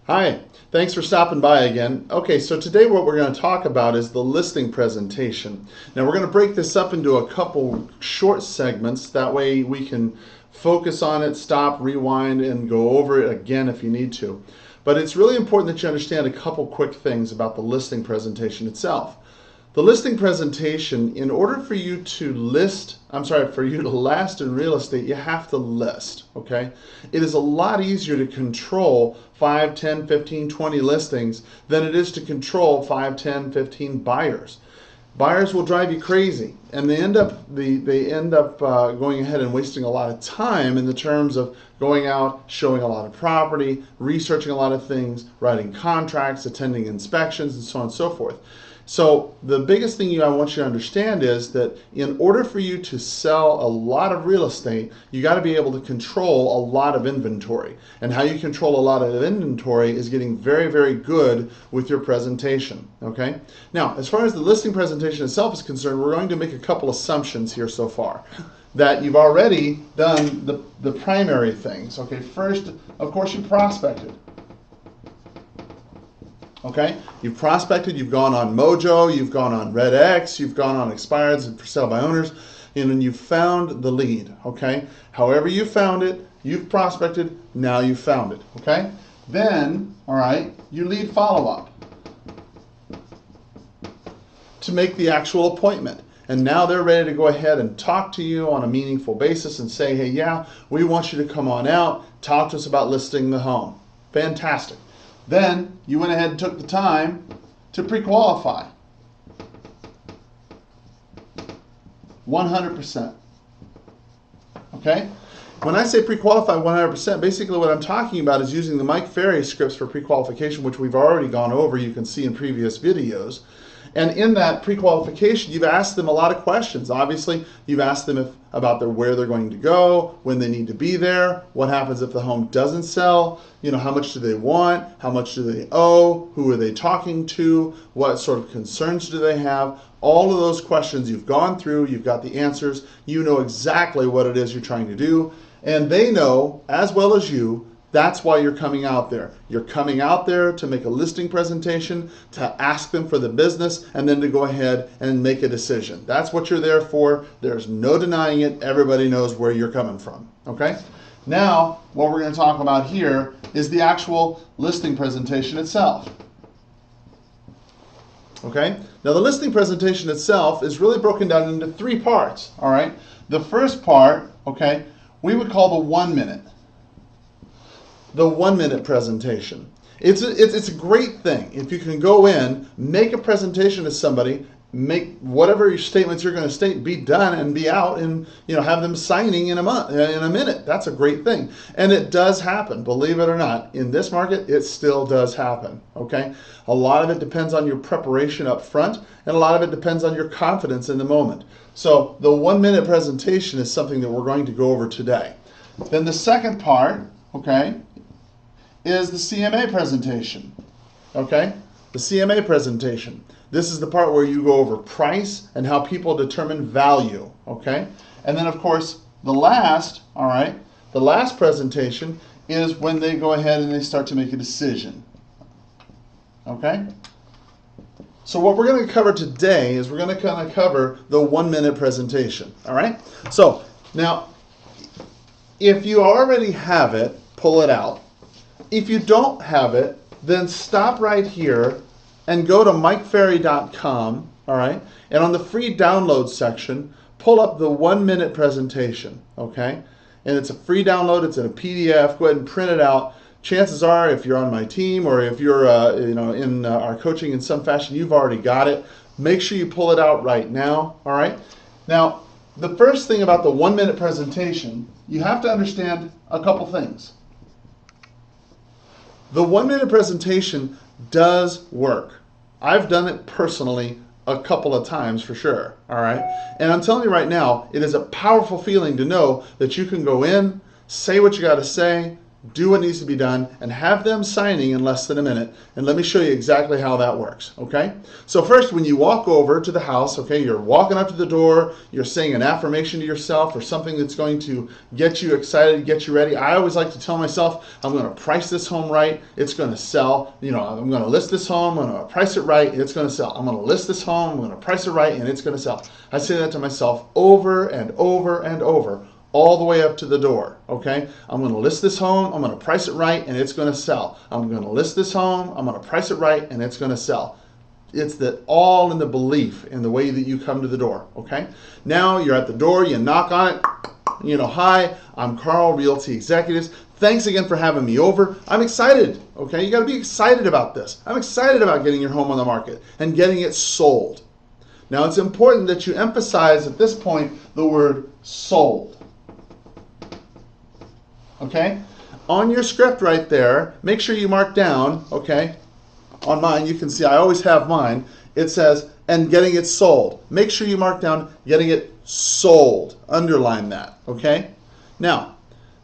Hi, thanks for stopping by again. Okay, so today what we're going to talk about is the listing presentation. Now we're going to break this up into a couple short segments. That way we can focus on it, stop, rewind, and go over it again if you need to. But it's really important that you understand a couple quick things about the listing presentation itself. The listing presentation, in order for you to last in real estate, you have to list, okay? It is a lot easier to control 5, 10, 15, 20 listings than it is to control 5, 10, 15 buyers. Buyers will drive you crazy, and they end up going ahead and wasting a lot of time in the terms of going out, showing a lot of property, researching a lot of things, writing contracts, attending inspections, and so on and so forth. So the biggest thing I want you to understand is that in order for you to sell a lot of real estate, you got to be able to control a lot of inventory. And how you control a lot of inventory is getting very, very good with your presentation. Okay? Now, as far as the listing presentation itself is concerned, we're going to make a couple assumptions here so far. That you've already done the primary things. Okay, first, of course, you prospected. Okay, you've prospected, you've gone on Mojo, you've gone on RedX, you've gone on expireds and for sale by owners, and then you've found the lead. Okay, however you found it, you've prospected, now you've found it. Okay, then, all right, you lead follow-up to make the actual appointment. And now they're ready to go ahead and talk to you on a meaningful basis and say, hey, yeah, we want you to come on out, talk to us about listing the home. Fantastic. Then you went ahead and took the time to pre-qualify. 100%. Okay? When I say pre-qualify 100%, basically what I'm talking about is using the Mike Ferry scripts for pre-qualification, which we've already gone over, you can see in previous videos. And in that pre-qualification, you've asked them a lot of questions. Obviously, you've asked them about where they're going to go, when they need to be there, what happens if the home doesn't sell, how much do they want, how much do they owe, who are they talking to, what sort of concerns do they have. All of those questions you've gone through, you've got the answers, you know exactly what it is you're trying to do, and they know, as well as you, that's why you're coming out there. You're coming out there to make a listing presentation, to ask them for the business, and then to go ahead and make a decision. That's what you're there for. There's no denying it. Everybody knows where you're coming from. Okay? Now, what we're going to talk about here is the actual listing presentation itself. Okay? Now, the listing presentation itself is really broken down into 3 parts. All right? The first part, okay, we would call the 1 minute. The 1 minute presentation. It's a great thing if you can go in, make a presentation to somebody, make whatever your statements you're going to state, be done and be out, and have them signing in a minute. That's a great thing, and it does happen. Believe it or not, in this market, it still does happen. Okay, a lot of it depends on your preparation up front, and a lot of it depends on your confidence in the moment. So the 1 minute presentation is something that we're going to go over today. Then the second part, okay, is the CMA presentation. Okay? The CMA presentation. This is the part where you go over price and how people determine value. Okay? And then, of course, the last presentation is when they go ahead and they start to make a decision. Okay? So what we're going to cover today is we're going to kind of cover the 1 minute presentation. All right? So, now, if you already have it, pull it out. If you don't have it, then stop right here and go to MikeFerry.com, all right? And on the free download section, pull up the 1 minute presentation, okay? And it's a free download, it's in a PDF, go ahead and print it out. Chances are, if you're on my team or if you're in our coaching in some fashion, you've already got it. Make sure you pull it out right now, all right? Now, the first thing about the 1 minute presentation, you have to understand a couple things. The 1 minute presentation does work. I've done it personally a couple of times for sure, all right? And I'm telling you right now, it is a powerful feeling to know that you can go in, say what you got to say, do what needs to be done, and have them signing in less than a minute. And let me show you exactly how that works, okay? So first, when you walk over to the house, okay, you're walking up to the door, you're saying an affirmation to yourself or something that's going to get you excited, get you ready. I always like to tell myself, I'm going to price this home right, it's going to sell. You know, I'm going to list this home, I'm going to price it right, it's going to sell. I'm going to list this home, I'm going to price it right, and it's going to sell. I say that to myself over and over and over, all the way up to the door, okay? I'm going to list this home, I'm going to price it right, and it's going to sell. I'm going to list this home, I'm going to price it right, and it's going to sell. It's that all in the belief in the way that you come to the door, okay? Now you're at the door, you knock on it, you know, hi, I'm Carl, Realty Executives. Thanks again for having me over. I'm excited, okay? You got to be excited about this. I'm excited about getting your home on the market and getting it sold. Now it's important that you emphasize at this point the word sold. Okay? On your script right there, make sure you mark down, okay? On mine, you can see I always have mine. It says, and getting it sold. Make sure you mark down getting it sold. Underline that, okay? Now,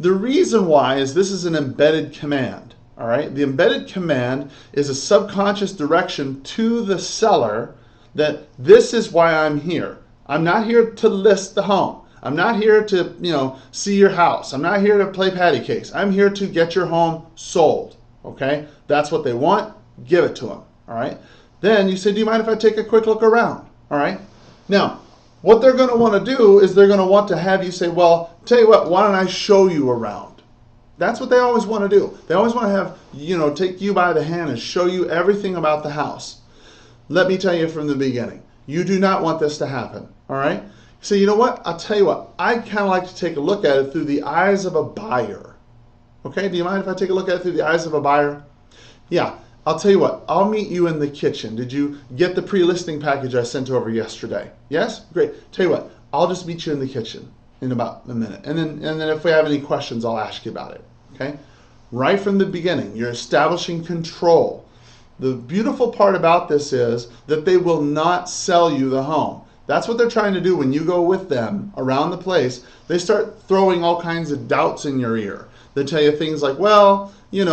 the reason why is this is an embedded command, all right? The embedded command is a subconscious direction to the seller that this is why I'm here. I'm not here to list the home. I'm not here to, you know, see your house. I'm not here to play patty cakes. I'm here to get your home sold, okay? That's what they want. Give it to them, all right? Then you say, do you mind if I take a quick look around, all right? Now, what they're going to want to do is they're going to want to have you say, well, tell you what, why don't I show you around? That's what they always want to do. They always want to have, you know, take you by the hand and show you everything about the house. Let me tell you from the beginning, you do not want this to happen, all right? So you know what? I'll tell you what. I kind of like to take a look at it through the eyes of a buyer. Okay? Do you mind if I take a look at it through the eyes of a buyer? Yeah. I'll tell you what. I'll meet you in the kitchen. Did you get the pre-listing package I sent over yesterday? Yes? Great. Tell you what. I'll just meet you in the kitchen in about a minute. And then if we have any questions, I'll ask you about it. Okay? Right from the beginning, you're establishing control. The beautiful part about this is that they will not sell you the home. That's what they're trying to do when you go with them around the place. They start throwing all kinds of doubts in your ear. They tell you things like, well, we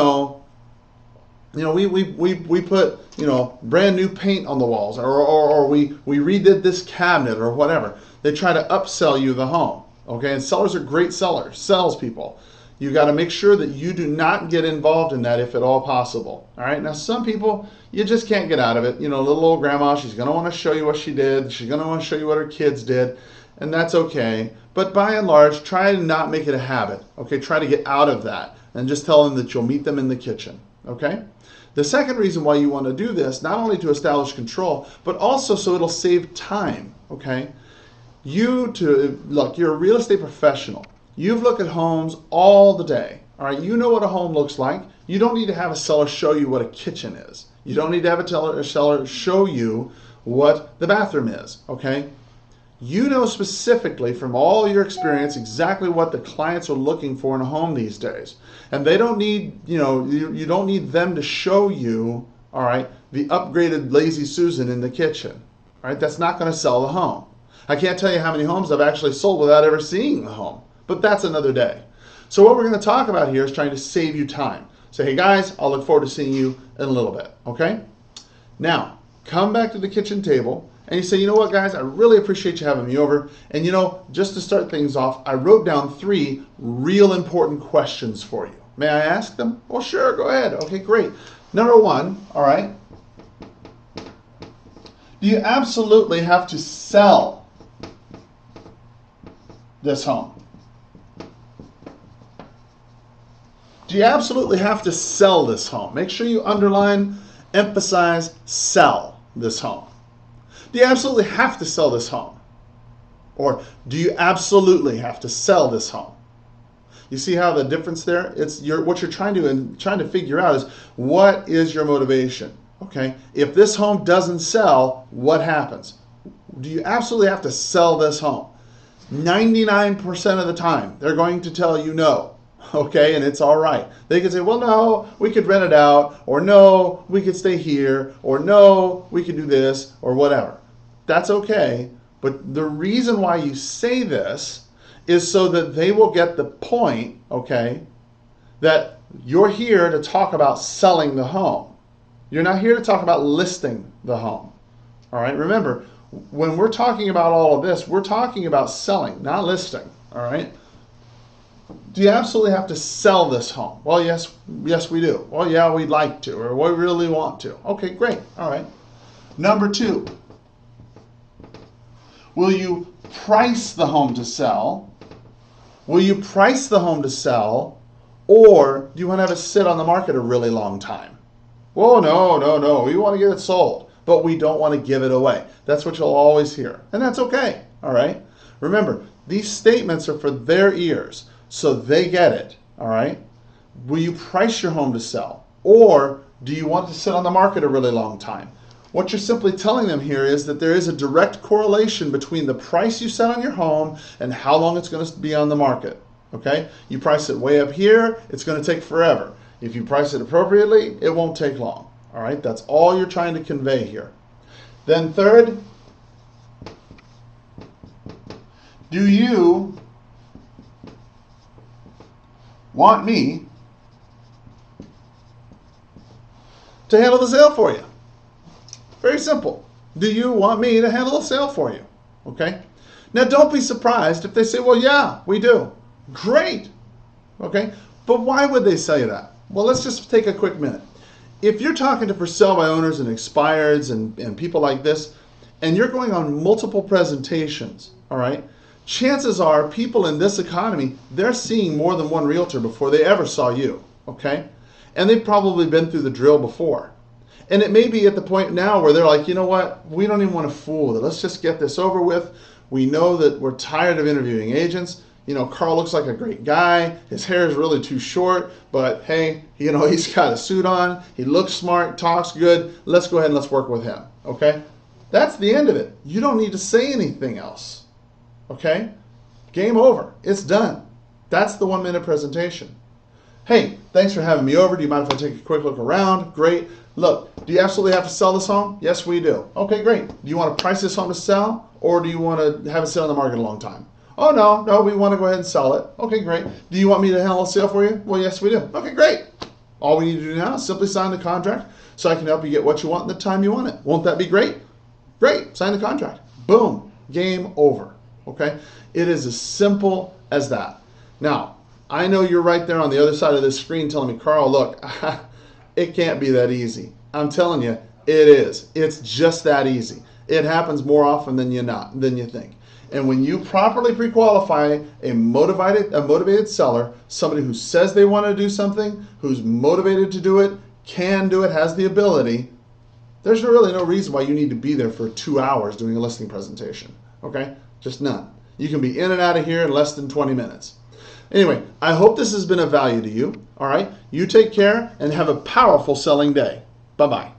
put, you know, brand new paint on the walls, or we redid this cabinet or whatever. They try to upsell you the home. Okay, and sellers are great sellers, salespeople. You got to make sure that you do not get involved in that if at all possible. All right. Now, some people, you just can't get out of it. You know, little old grandma, she's going to want to show you what she did. She's going to want to show you what her kids did. And that's okay. But by and large, try to not make it a habit. Okay. Try to get out of that and just tell them that you'll meet them in the kitchen. Okay. The second reason why you want to do this, not only to establish control, but also so it'll save time. Okay. Look, you're a real estate professional. You've looked at homes all the day, all right? You know what a home looks like. You don't need to have a seller show you what a kitchen is. You don't need to have a seller show you what the bathroom is, okay? You know specifically from all your experience exactly what the clients are looking for in a home these days. And they don't need, you don't need them to show you, all right, the upgraded Lazy Susan in the kitchen, all right? That's not going to sell the home. I can't tell you how many homes I've actually sold without ever seeing the home. But that's another day. So what we're going to talk about here is trying to save you time. So, hey guys, I'll look forward to seeing you in a little bit, okay? Now, come back to the kitchen table and you say, you know what guys, I really appreciate you having me over. And just to start things off, I wrote down 3 real important questions for you. May I ask them? Well, sure, go ahead. Okay, great. Number 1, all right, do you absolutely have to sell this home? Do you absolutely have to sell this home? Make sure you underline, emphasize, sell this home. Do you absolutely have to sell this home? Or do you absolutely have to sell this home? You see how the difference there? What you're trying to figure out is what is your motivation? Okay? If this home doesn't sell, what happens? Do you absolutely have to sell this home? 99% of the time, they're going to tell you no. Okay, and it's all right. They could say, well, no, we could rent it out, or no, we could stay here, or no, we could do this, or whatever. That's okay, but the reason why you say this is so that they will get the point, okay, that You're here to talk about selling the home. You're not here to talk about listing the home. All right, remember, when we're talking about all of this, we're talking about selling, not listing. All right. Do you absolutely have to sell this home? Well, yes, we do. Well, yeah, we'd like to, or we really want to. Okay, great. All right. Number 2, will you price the home to sell? Will you price the home to sell, or do you want to have it sit on the market a really long time? Well, no. We want to get it sold, but we don't want to give it away. That's what you'll always hear, and that's okay. All right. Remember, these statements are for their ears, so they get it. All right. Will you price your home to sell, or do you want to sit on the market a really long time? What you're simply telling them here is that there is a direct correlation between the price you set on your home and how long it's going to be on the market. Okay? You price it way up here, it's going to take forever. If you price it appropriately, it won't take long. All right? That's all you're trying to convey here. Then third, do you want me to handle the sale for you? Very simple. Do you want me to handle the sale for you? Okay? Now, don't be surprised if they say, well, yeah, we do. Great. Okay? But why would they say that? Well, let's just take a quick minute. If you're talking to for sale by owners and expireds and people like this, and you're going on multiple presentations, all right, chances are people in this economy, they're seeing more than one realtor before they ever saw you. Okay? And they've probably been through the drill before. And it may be at the point now where they're like, you know what, we don't even want to fool with it. Let's just get this over with. We know that we're tired of interviewing agents. You know, Carl looks like a great guy. His hair is really too short, but hey, you know, he's got a suit on. He looks smart, talks good. Let's go ahead and let's work with him, okay? That's the end of it. You don't need to say anything else, okay? Game over. It's done. That's the 1-minute presentation. Hey, thanks for having me over. Do you mind if I take a quick look around? Great. Look, do you absolutely have to sell this home? Yes, we do. Okay, great. Do you want to price this home to sell, or do you want to have it sit on the market a long time? Oh, no, we want to go ahead and sell it. Okay, great. Do you want me to handle a sale for you? Well, yes, we do. Okay, great. All we need to do now is simply sign the contract so I can help you get what you want in the time you want it. Won't that be great? Great. Sign the contract. Boom. Game over. Okay? It is as simple as that. Now, I know you're right there on the other side of this screen telling me, Carl, look, it can't be that easy. I'm telling you, it is. It's just that easy. It happens more often than you think. And when you properly pre-qualify a motivated seller, somebody who says they want to do something, who's motivated to do it, can do it, has the ability, there's really no reason why you need to be there for 2 hours doing a listing presentation. Okay? Just none. You can be in and out of here in less than 20 minutes. Anyway, I hope this has been of value to you. All right? You take care and have a powerful selling day. Bye-bye.